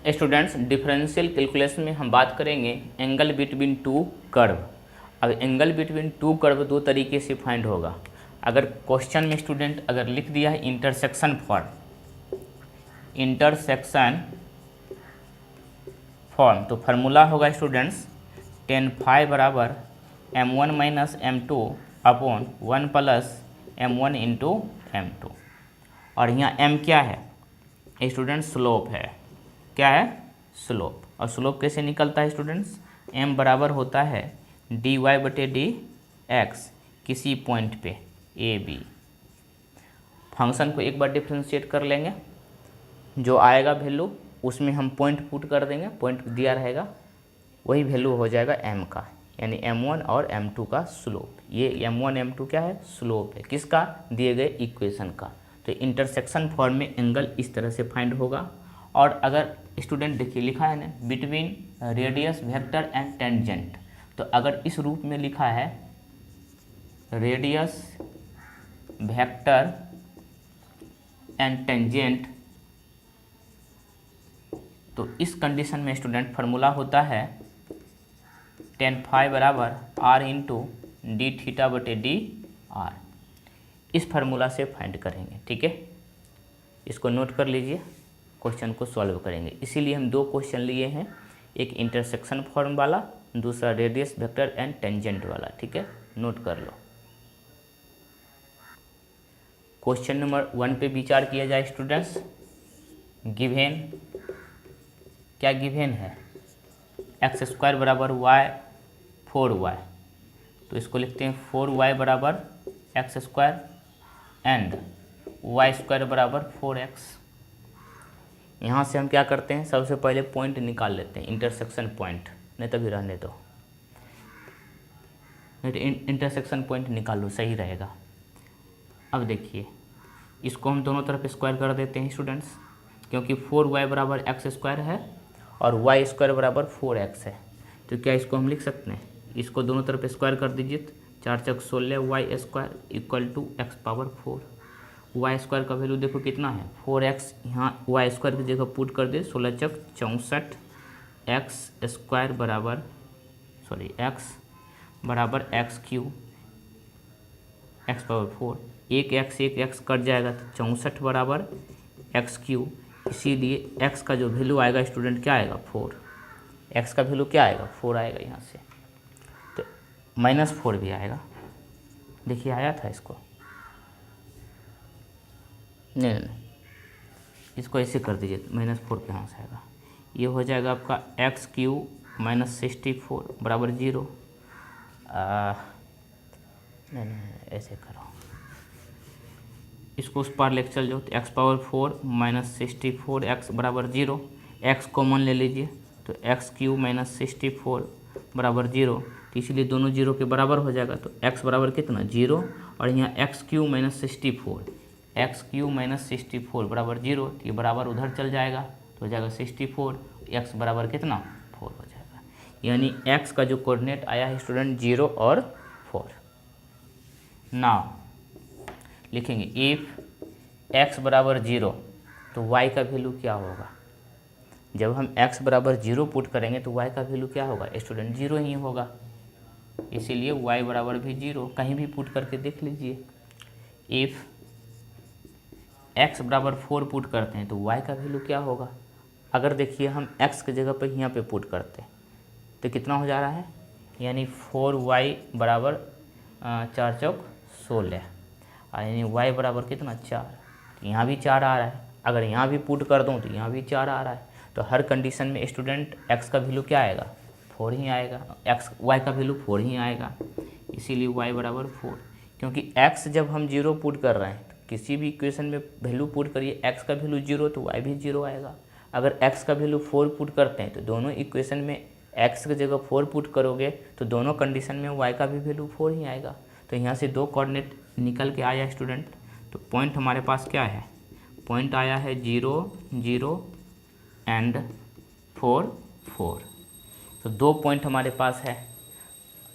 Students differential calculation में हम बात करेंगे एंगल बिटवीन टू कर्व। अब एंगल बिटवीन टू कर्व दो तरीके से फाइंड होगा। अगर क्वेश्चन में स्टूडेंट अगर लिख दिया है इंटरसेक्शन फॉर्म तो फार्मूला होगा स्टूडेंट्स tan फाई बराबर m1 minus m2 upon 1 plus m1 into m2। और यहाँ m क्या है स्टूडेंट? स्लोप है। क्या है? स्लोप। और स्लोप कैसे निकलता है स्टूडेंट्स? m बराबर होता है dy बटे डी एक्स किसी पॉइंट पे ए बी। फंक्शन को एक बार डिफ्रेंशिएट कर लेंगे, जो आएगा वैल्यू उसमें हम पॉइंट पुट कर देंगे, पॉइंट दिया रहेगा वही वैल्यू हो जाएगा m का, यानी m1 और m2 का स्लोप। ये m1 m2 क्या है? स्लोप है। किसका? दिए गए इक्वेशन का। तो इंटरसेक्शन फॉर्म में एंगल इस तरह से फाइंड होगा। और अगर स्टूडेंट देखिए लिखा है ना between radius vector and tangent, तो अगर इस रूप में लिखा है रेडियस वेक्टर एंड टेंजेंट, तो इस कंडीशन में स्टूडेंट फार्मूला होता है tan फाई बराबर r इंटू डी थीटा बटे डी आर। इस फार्मूला से फाइंड करेंगे। ठीक है, इसको नोट कर लीजिए, क्वेश्चन को सॉल्व करेंगे। इसीलिए हम दो क्वेश्चन लिए हैं, एक इंटरसेक्शन फॉर्म वाला, दूसरा रेडियस वेक्टर एंड टेंजेंट वाला। ठीक है, नोट कर लो। क्वेश्चन नंबर 1 पे विचार किया जाए स्टूडेंट्स। गिवेन, क्या गिवेन है? एक्स स्क्वायर बराबर वाई 4y, तो इसको लिखते हैं 4y बराबर x square and y square बराबर 4x। यहाँ से हम क्या करते हैं, सबसे पहले पॉइंट निकाल लेते हैं, इंटरसेक्शन पॉइंट। नहीं तभी रहने दो, नहीं तो इंटरसेक्शन पॉइंट निकाल लो, सही रहेगा। अब देखिए इसको हम दोनों तरफ स्क्वायर कर देते हैं स्टूडेंट्स, क्योंकि 4y बराबर एक्स स्क्वायर है और वाई स्क्वायर बराबर 4x है। तो क्या इसको हम लिख सकते हैं, इसको दोनों तरफ स्क्वायर कर दीजिए, 4 चौक 16 y square equal to x power 4। Y square का वैल्यू देखो कितना है 4x, यहाँ वाई स्क्वायर की जगह पुट कर दे, 16 चौक 64 एक्स स्क्वायर बराबर एक्स बराबर एक्स क्यू एक्स पावर 4। एक एक्स कट जाएगा तो 64 बराबर एक्स क्यू। इसीलिए x का जो वैल्यू आएगा स्टूडेंट क्या आएगा? 4। x का वैल्यू क्या आएगा? 4 आएगा यहाँ से, तो -4 भी आएगा। देखिए आया था इसको, नहीं, इसको ऐसे कर दीजिए, -4 कहाँ से आएगा? ये हो जाएगा आपका एक्स क्यू माइनस 64 बराबर 0। नहीं ऐसे करो, इसको उस पार लेकर चल जाओ, तो एक्स पावर 4 माइनस 64 एक्स बराबर 0। एक्स कॉमन ले लीजिए, तो एक्स क्यू माइनस 64 बराबर 0, तो इसलिए दोनों 0 के बराबर हो जाएगा। तो एक्स बराबर कितना? 0, और यहाँ एक्स क्यू माइनस 64 बराबर 0, तो ये बराबर उधर चल जाएगा, तो हो जाएगा 64, एक्स बराबर कितना? 4 हो जाएगा। यानी एक्स का जो कोऑर्डिनेट आया है स्टूडेंट 0 और 4। नाउ लिखेंगे इफ़ x बराबर 0 तो y का वैल्यू क्या होगा? जब हम x बराबर 0 पुट करेंगे तो y का वैल्यू क्या होगा स्टूडेंट? 0 ही होगा। इसीलिए y बराबर भी 0, कहीं भी पुट करके देख लीजिए। इफ़ x बराबर 4 पुट करते हैं तो y का वैल्यू क्या होगा? अगर देखिए हम x की जगह पर यहाँ पे पुट करते हैं तो कितना हो जा रहा है, यानी 4y बराबर 4 चौक 16, यानी y बराबर कितना? 4। तो यहाँ भी 4 आ रहा है। अगर यहाँ भी पुट कर दूँ तो यहाँ भी 4 आ रहा है। तो हर कंडीशन में स्टूडेंट x का वैल्यू क्या आएगा? 4 ही आएगा। y का वैल्यू 4 ही आएगा, इसीलिए y बराबर 4। क्योंकि x जब हम 0 पुट कर रहे हैं, तो किसी भी इक्वेशन में वैल्यू पुट करिए, x का वैल्यू 0 तो y भी 0 आएगा। अगर x का वैल्यू 4 पुट करते हैं तो दोनों इक्वेशन में x की जगह 4 पुट करोगे तो दोनों कंडीशन में y का भी वैल्यू 4 ही आएगा। तो यहाँ से दो कोऑर्डिनेट निकल के आया स्टूडेंट। तो पॉइंट हमारे पास क्या है? पॉइंट आया है 0 0 एंड 4 4। तो दो पॉइंट हमारे पास है।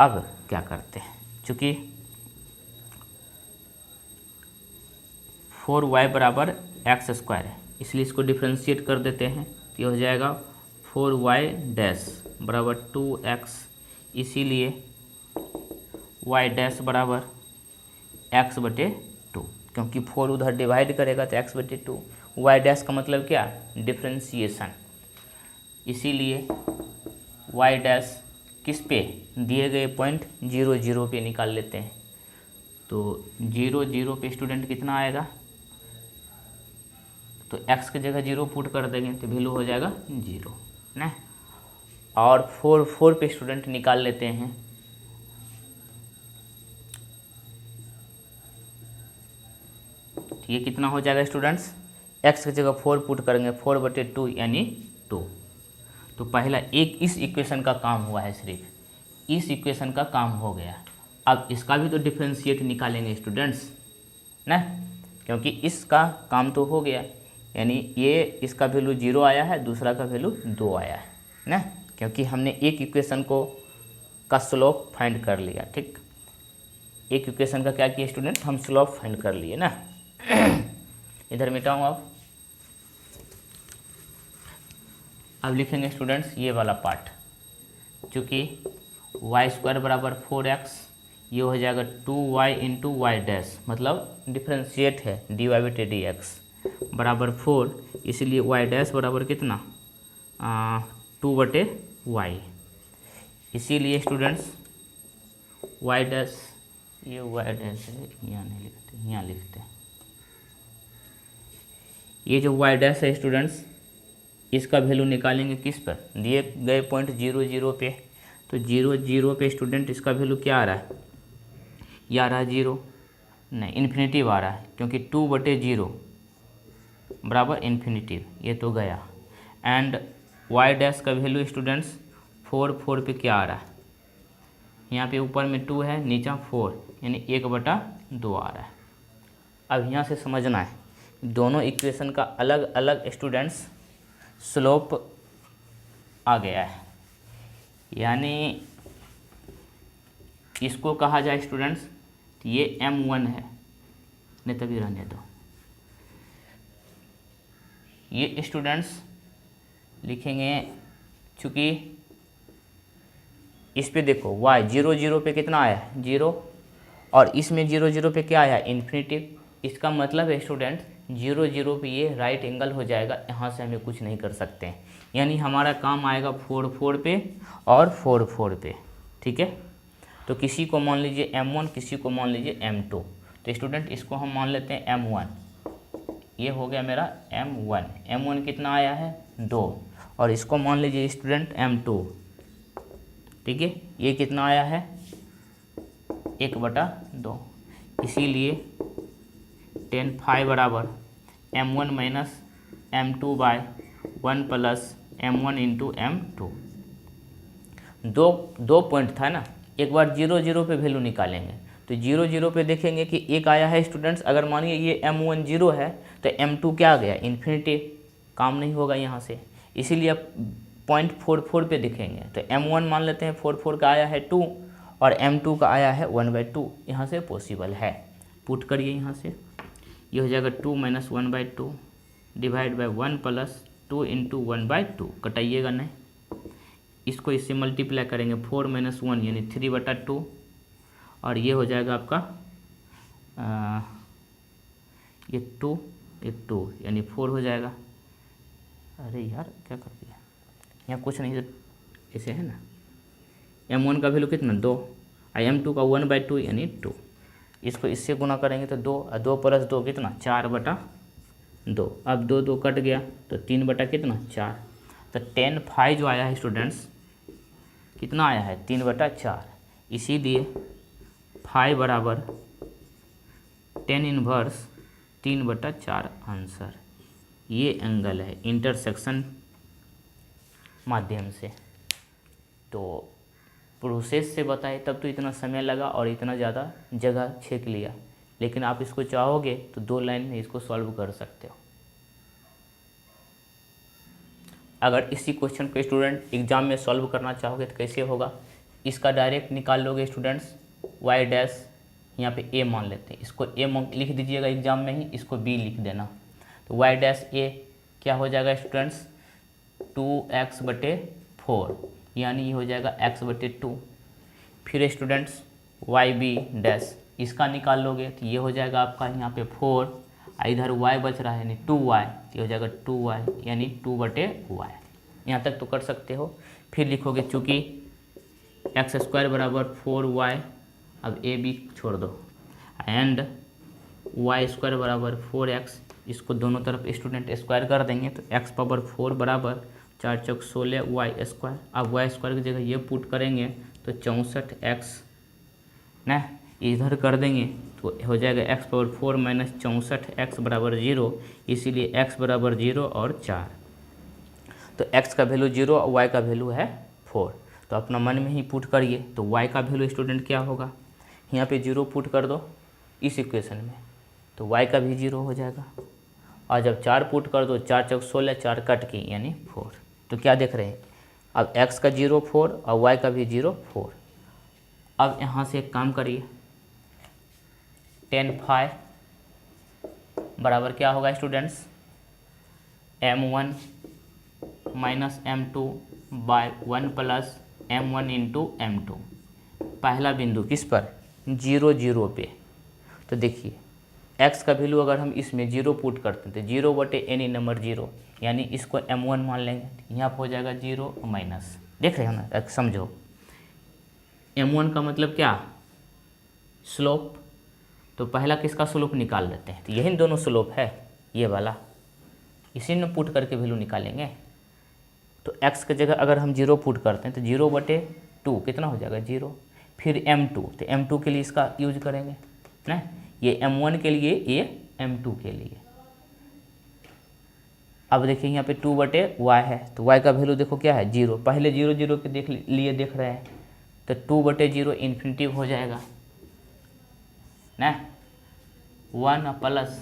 अब क्या करते हैं, चूँकि 4y बराबर एक्स स्क्वायर है, इसलिए इसको डिफ्रेंशिएट कर देते हैं। तो ये हो जाएगा 4y डैश बराबर 2x, इसीलिए y डैश बराबर x बटे 2, क्योंकि 4 उधर डिवाइड करेगा तो x बटे 2। y डैश का मतलब क्या, डिफ्रेंशिएशन, इसीलिए y डैश किस पे, दिए गए पॉइंट 0 0 पे निकाल लेते हैं। तो 0 0 पे स्टूडेंट कितना आएगा, तो x की जगह 0 पुट कर देंगे तो वैल्यू हो जाएगा 0 ना। और 4 4 पे स्टूडेंट निकाल लेते हैं, ये कितना हो जाएगा स्टूडेंट्स, x की जगह 4 पुट करेंगे, 4 बटे 2 यानी 2। तो पहला एक इस इक्वेशन का काम हुआ है, सिर्फ इस इक्वेशन का काम हो गया। अब इसका भी तो डिफरेंशिएट निकालेंगे स्टूडेंट्स ना, क्योंकि इसका काम तो हो गया, यानी ये इसका वैल्यू 0 आया है, दूसरा का वैल्यू 2 आया है ना, क्योंकि हमने एक इक्वेशन को का स्लोप फाइंड कर लिया। ठीक, एक इक्वेशन का क्या किया स्टूडेंट, हम स्लोप फाइंड कर लिए ना। इधर मिटाऊँ अब लिखेंगे स्टूडेंट्स ये वाला पार्ट, चूँकि y² बराबर 4x, ये हो जाएगा 2y इंटू वाई डैश, मतलब डिफ्रेंशिएट है dy बटे dx बराबर 4, इसलिए y डैश बराबर कितना 2 बटे y, इसीलिए स्टूडेंट्स y डैश, ये y डैश है, यहाँ नहीं लिखते, यहाँ लिखते हैं। ये जो y डैश है स्टूडेंट्स, इसका वैल्यू निकालेंगे किस पर, दिए गए पॉइंट 0 0 पे, तो 0 0 पे स्टूडेंट इसका वैल्यू क्या आ रहा है, ये आ रहा है 0 नहीं, इन्फिनिटिव आ रहा है, क्योंकि 2 बटे 0 बराबर इन्फिनिटिव, ये तो गया। एंड y डैश का वैल्यू स्टूडेंट्स 4 4 पे क्या आ रहा है, यहाँ पे ऊपर में 2 है, नीचे 4, यानी 1/2 आ रहा है। अब यहाँ से समझना है, दोनों इक्वेशन का अलग अलग स्टूडेंट्स स्लोप आ गया है, यानी इसको कहा जाए स्टूडेंट्स, ये m1 है, नहीं तभी रहने दो, ये स्टूडेंट्स लिखेंगे, चूँकि इस पे देखो y 0 0 पे कितना आया है 0, और इसमें 0 0 पे क्या आया है इन्फिनिटिव, इसका मतलब है स्टूडेंट 0 0 पे ये राइट एंगल हो जाएगा, यहाँ से हमें कुछ नहीं कर सकते हैं, यानी हमारा काम आएगा 4 4 पे और 4 4 पे। ठीक है, तो किसी को मान लीजिए m1, किसी को मान लीजिए m2, तो स्टूडेंट इसको हम मान लेते हैं m1, ये हो गया मेरा m1 कितना आया है 2, और इसको मान लीजिए स्टूडेंट m2, ठीक है, ये कितना आया है 1/2, इसीलिए tan phi बराबर m1 minus m2 by 1 plus m1 into m2। दो पॉइंट था ना, एक बार 0 0 पे वैल्यू निकालेंगे, तो 0 0 पे देखेंगे कि एक आया है स्टूडेंट्स, अगर मानिए ये m1 0 है तो m2 क्या आ गया इन्फिनिटिव, काम नहीं होगा यहाँ से, इसीलिए आप 0.44 पे देखेंगे, तो m1 मान लेते हैं 4 4 का आया है 2 और m2 का आया है 1/2, यहाँ से पॉसिबल है, पुट करिए यहाँ से, ये हो जाएगा 2 minus 1/2 divide by 1 plus 2 into 1/2, कटाइएगा नहीं, इसको इससे मल्टीप्लाई करेंगे 4 माइनस 1 यानी 3/2, और ये हो जाएगा आपका ये 2 यानी 4 हो जाएगा। अरे यार क्या कर दिया, यहाँ कुछ नहीं, ऐसे है ना, m1 का वैल्यू कितना 2 और m2 का 1/2 यानी 2, इसको इससे गुना करेंगे तो 2 और 2 प्लस 2 कितना 4/2, अब 2 2 कट गया तो 3/4, तो tan phi जो आया है स्टूडेंट्स कितना आया है 3/4, इसीलिए phi बराबर tan इनवर्स 3/4 आंसर, ये एंगल है इंटरसेक्शन माध्यम से। तो प्रोसेस से बताए तब तो इतना समय लगा और इतना ज़्यादा जगह छेक लिया, लेकिन आप इसको चाहोगे तो 2 लाइन में इसको सॉल्व कर सकते हो। अगर इसी क्वेश्चन को स्टूडेंट एग्जाम में सॉल्व करना चाहोगे तो कैसे होगा, इसका डायरेक्ट निकाल लोगे स्टूडेंट्स, y डैश यहाँ पे a मान लेते हैं, इसको a लिख दीजिएगा एग्जाम में ही, इसको b लिख देना, तो y डैश a क्या हो जाएगा स्टूडेंट्स 2x/4 यानी ये हो जाएगा x/2। फिर स्टूडेंट्स वाई बी डैश इसका निकाल लोगे तो ये हो जाएगा आपका यहाँ पे 4, इधर y बच रहा है यानी 2y, ये हो जाएगा 2y यानी 2/y। यहाँ तक तो कर सकते हो। फिर लिखोगे चूँकि x² बराबर 4y, अब a b छोड़ दो, एंड y² बराबर 4x, इसको दोनों तरफ स्टूडेंट स्क्वायर कर देंगे तो x⁴ बराबर 4 चौक 16 y²। अब y² की जगह ये पुट करेंगे तो 64x ना, इधर कर देंगे तो हो जाएगा x⁴ माइनस 64x बराबर 0, इसीलिए x बराबर 0 और 4। तो x का वैल्यू 0 और y का वैल्यू है 4, तो अपना मन में ही पुट करिए। तो y का वैल्यू स्टूडेंट क्या होगा, यहाँ पे 0 पुट कर दो इस इक्वेशन में, तो y का भी 0 हो जाएगा। और जब 4 पुट कर दो, 4 चौक 16, 4 कट की यानी 4। तो क्या देख रहे हैं, अब x का 0 4 और y का भी 0 4। अब यहाँ से एक काम करिए, tan phi बराबर क्या होगा students, m1 minus m2 by 1 plus m1 into m2। पहला बिंदु किस पर, 0 0 पे। तो देखिए x का वैल्यू अगर हम इसमें 0 पुट करते हैं तो 0/any नंबर 0, यानी इसको m1 मान लेंगे, यहाँ पर हो जाएगा 0 माइनस, देख रहे हो ना, समझो m1 का मतलब क्या, स्लोप। तो पहला किसका स्लोप निकाल लेते हैं, तो यही दोनों स्लोप है, ये वाला, इसी में पुट करके वैल्यू निकालेंगे। तो x की जगह अगर हम 0 पुट करते हैं तो 0/2 कितना हो जाएगा 0। फिर m2, तो m2 के लिए इसका यूज करेंगे ना, ये m1 के लिए, ये m2 के लिए। अब देखिए यहाँ पे 2/y है, तो y का वैल्यू देखो क्या है 0, पहले 0 0 के लिए देख रहे हैं, तो 2/0 इन्फिनिटिव हो जाएगा ना, 1 प्लस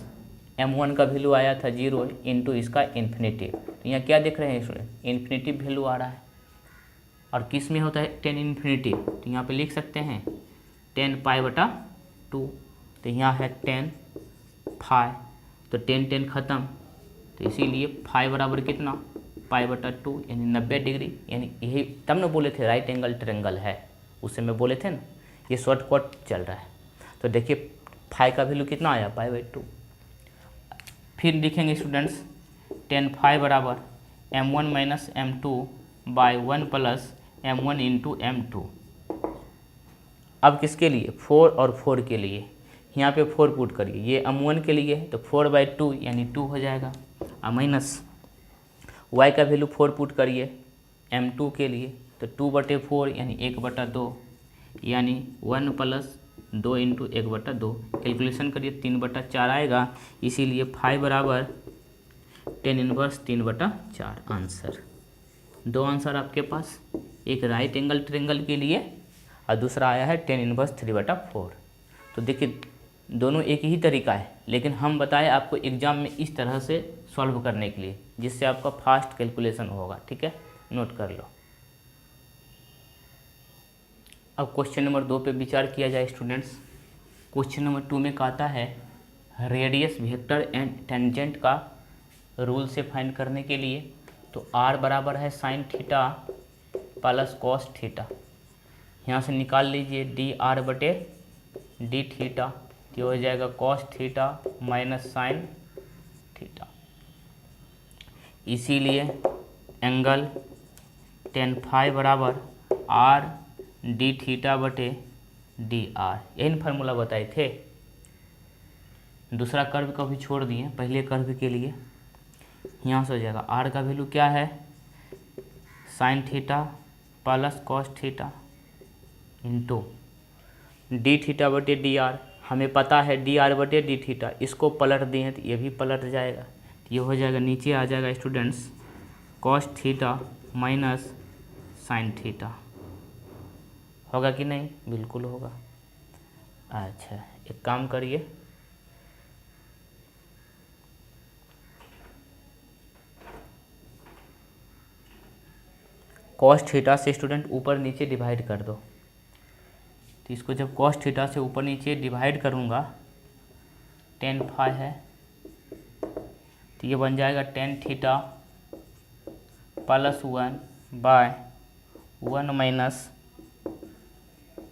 m1 का वैल्यू आया था 0 इंटू इसका इन्फिनिटिव। तो यहाँ क्या देख रहे हैं स्टूडेंट, इन्फिनिटिव वैल्यू आ रहा है। और किस में होता है 10 इन्फिनिटिव, तो यहाँ पे लिख सकते हैं 10 π/2, तो यहाँ है 10 phi, तो 10 10 ख़त्म, तो इसीलिए phi बराबर कितना, π/2 यानी 90 डिग्री, यानी यही तब न बोले थे राइट एंगल ट्रायंगल है, उस समय बोले थे ना, ये शॉर्टकट चल रहा है। तो देखिए phi का वैल्यू कितना आया, π/2। फिर लिखेंगे स्टूडेंट्स 10 phi बराबर m1 minus m2 by 1 plus m1 into m2। अब किसके लिए, 4 और 4 के लिए, यहाँ पे 4 पुट करिए, ये m1 के लिए तो 4/2 यानी 2 हो जाएगा, और माइनस y का वैल्यू 4 पुट करिए m2 के लिए, तो 2/4 यानी 1/2, यानी 1 प्लस 2 इंटू 1/2, कैलकुलेशन करिए 3/4 आएगा, इसीलिए phi बराबर 10 इनवर्स 3/4 आंसर। दो आंसर आपके पास, एक राइट एंगल ट्रायंगल के लिए और दूसरा आया है 10 इनवर्स 3/4। तो देखिए दोनों एक ही तरीका है, लेकिन हम बताए आपको एग्जाम में इस तरह से सॉल्व करने के लिए, जिससे आपका फास्ट कैलकुलेशन होगा, ठीक है, नोट कर लो। अब क्वेश्चन नंबर 2 पे विचार किया जाए स्टूडेंट्स। क्वेश्चन नंबर 2 में कहता है रेडियस वेक्टर एंड टेंजेंट का रूल से फाइंड करने के लिए, तो r बराबर है sine theta plus cos theta, यहाँ से निकाल लीजिए dr/d थीटा, तो हो जाएगा cos theta minus sine theta, इसीलिए एंगल tan phi बराबर r d थीटा/dr, यही फार्मूला बताए थे। दूसरा कर्व का भी छोड़ दिए, पहले कर्व के लिए यहाँ से हो जाएगा r का वैल्यू क्या है, sine theta plus cos theta into d थीटा/dr, हमें पता है dr/d थीटा, इसको पलट दिए तो ये भी पलट जाएगा, तो ये हो जाएगा, नीचे आ जाएगा students cos theta minus sine theta. होगा कि नहीं, बिल्कुल होगा। अच्छा एक काम करिए, कॉस थीटा से स्टूडेंट ऊपर नीचे डिवाइड कर दो, तो इसको जब कॉस थीटा से ऊपर नीचे डिवाइड करूँगा, tan phi है, तो ये बन जाएगा tan theta plus 1/1 minus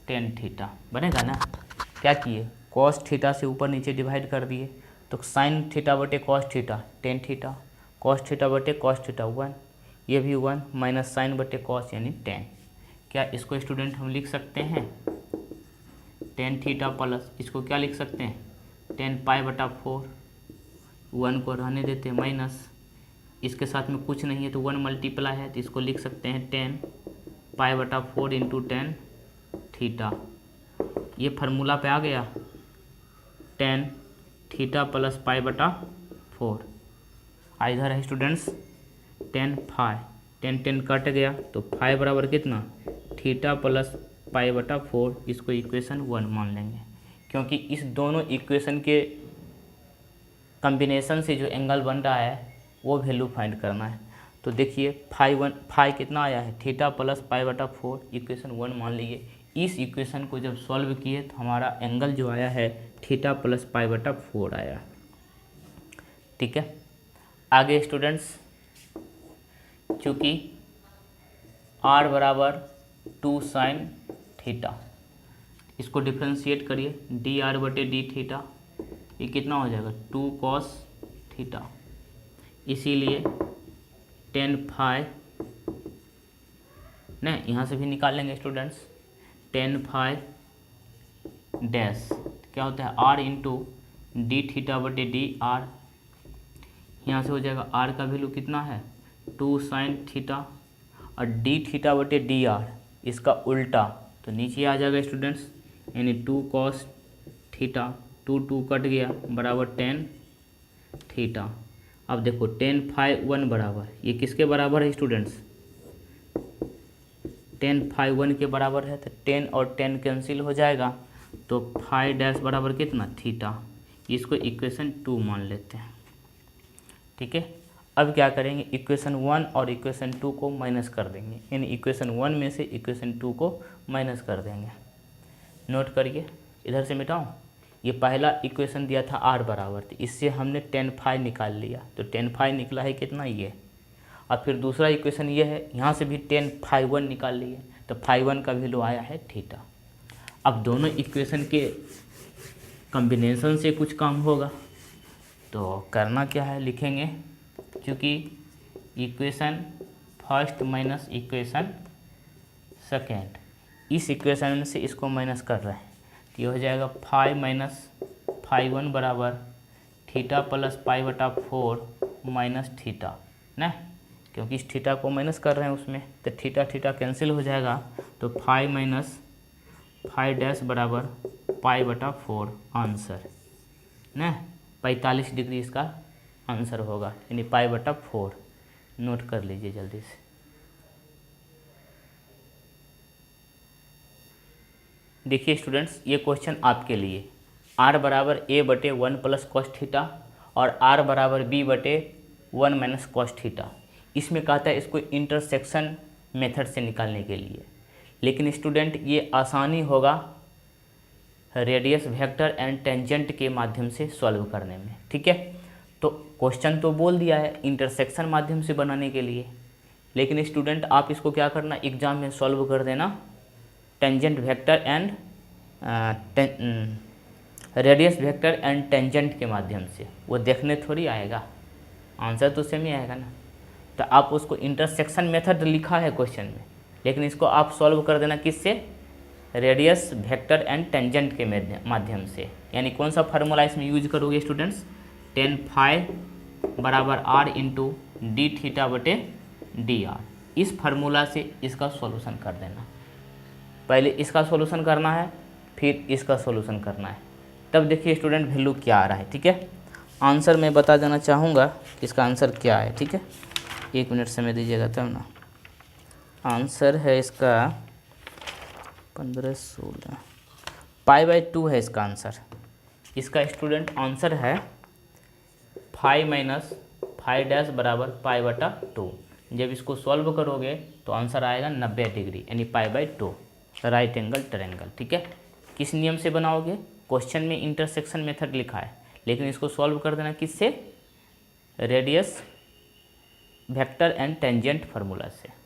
tan theta बनेगा ना। क्या किए, कॉस थीटा से ऊपर नीचे डिवाइड कर दिए, तो साइन थीटा बटे cos theta tan theta, cos theta बटे कॉस थीटा 1, ये भी 1 माइनस साइन बटे कॉस यानी 10। क्या इसको स्टूडेंट हम लिख सकते हैं टेन थीटा प्लस, इसको क्या लिख सकते हैं 10π/4, 1 को रहने देते हैं माइनस, इसके साथ में कुछ नहीं है तो 1 मल्टीप्लाई है तो इसको लिख सकते हैं 10π/4 इंटू 10 थीटा। ये फार्मूला पे आ गया 10 थीटा प्लस π/4। इधर है स्टूडेंट्स 10π, 10 कट गया तो फाइ बराबर कितना थीटा प्लस π/4, इसको इक्वेशन 1 मान लेंगे, क्योंकि इस दोनों इक्वेशन के कॉम्बिनेशन से जो एंगल बन रहा है वो वैल्यू फाइंड करना है। तो देखिए फाइ कितना आया है थीटा प्लस π/4, इक्वेशन 1 मान लीजिए। इस इक्वेशन को जब सॉल्व किए तो हमारा एंगल जो आया है थीटा प्लस π/4 आया। ठीक है, आगे स्टूडेंट्स चूँकि r बराबर 2 साइन थीटा, इसको डिफ्रेंशिएट करिए dr/d थीटा, ये कितना हो जाएगा 2 cos थीटा, इसीलिए 10π नहीं, यहाँ से भी निकाल लेंगे स्टूडेंट्स 10π डैश क्या होता है r इंटू d/d r, यहाँ से हो जाएगा r का वैल्यू कितना है 2 साइन थीटा और d/d r इसका उल्टा, तो नीचे आ जाएगा स्टूडेंट्स यानी 2 cos थीटा, 2 कट गया बराबर 10 थीटा। अब देखो 10π1 बराबर, ये किसके बराबर है स्टूडेंट्स 10π1 के बराबर है, तो 10 और 10 कैंसिल हो जाएगा, तो फाइ डैश बराबर कितना थीटा, इसको इक्वेशन 2 मान लेते हैं। ठीक है, अब क्या करेंगे इक्वेशन 1 और इक्वेशन 2 को माइनस कर देंगे, यानी इक्वेशन 1 में से इक्वेशन 2 को माइनस कर देंगे। नोट करिए, इधर से मिटाऊँ, ये पहला इक्वेशन दिया था r बराबर, तो इससे हमने 10π निकाल लिया, तो 10π निकला है कितना ये, और फिर दूसरा इक्वेशन ये है, यहाँ से भी 10π1 निकाल लिए, तो φ1 का वैल्यू आया है थीटा। अब दोनों इक्वेशन के कॉम्बिनेशन से कुछ काम होगा, तो करना क्या है लिखेंगे, क्योंकि equation first minus equation second, इस इक्वेशन से इसको माइनस कर रहे हैं, तो ये हो जाएगा फाइ माइनस φ1 बराबर थीटा प्लस π/4 माइनस थीटा ना, क्योंकि इस थीटा को माइनस कर रहे हैं उसमें, तो थीटा कैंसिल हो जाएगा, तो फाइ माइनस फाइ डैश बराबर π/4 आंसर ना, 45 डिग्री इसका आंसर होगा, यानी π/4। नोट कर लीजिए जल्दी से। देखिए स्टूडेंट्स, ये क्वेश्चन आपके लिए r बराबर a/1 प्लस कॉस थीटा और r बराबर b/1 माइनस कॉस थीटा, इसमें कहता है इसको इंटरसेक्शन मेथड से निकालने के लिए, लेकिन स्टूडेंट ये आसानी होगा रेडियस वेक्टर एंड टेंजेंट के माध्यम से सॉल्व करने में। ठीक है, तो क्वेश्चन तो बोल दिया है इंटरसेक्शन माध्यम से बनाने के लिए, लेकिन स्टूडेंट आप इसको क्या करना एग्जाम में सॉल्व कर देना tangent vector and radius vector and tangent के माध्यम से, वो देखने थोड़ी आएगा, आंसर तो सेम ही आएगा ना। तो आप उसको इंटरसेक्शन मेथड लिखा है क्वेश्चन में, लेकिन इसको आप सॉल्व कर देना किससे, रेडियस वेक्टर एंड टेंजेंट के माध्यम से। यानी कौन सा फार्मूला इसमें यूज करोगे स्टूडेंट्स, 10π बराबर r इंटू d/d r, इस फार्मूला से इसका सॉल्यूशन कर देना। पहले इसका सॉल्यूशन करना है, फिर इसका सॉल्यूशन करना है, तब देखिए स्टूडेंट वैल्यू क्या आ रहा है। ठीक है, आंसर मैं बता देना चाहूँगा इसका आंसर क्या है। ठीक है, 1 मिनट समय दीजिएगा तब ना। आंसर है इसका 15/16 π/2 है इसका आंसर। इसका स्टूडेंट आंसर है फाइ माइनस फाइ डैश बराबर π/2। जब इसको सॉल्व करोगे तो आंसर आएगा 90 डिग्री, यानी π/2 राइट एंगल ट्रायंगल। ठीक है, किस नियम से बनाओगे, क्वेश्चन में इंटरसेक्शन मेथड लिखा है, लेकिन इसको सॉल्व कर देना किससे, radius vector and tangent formula से।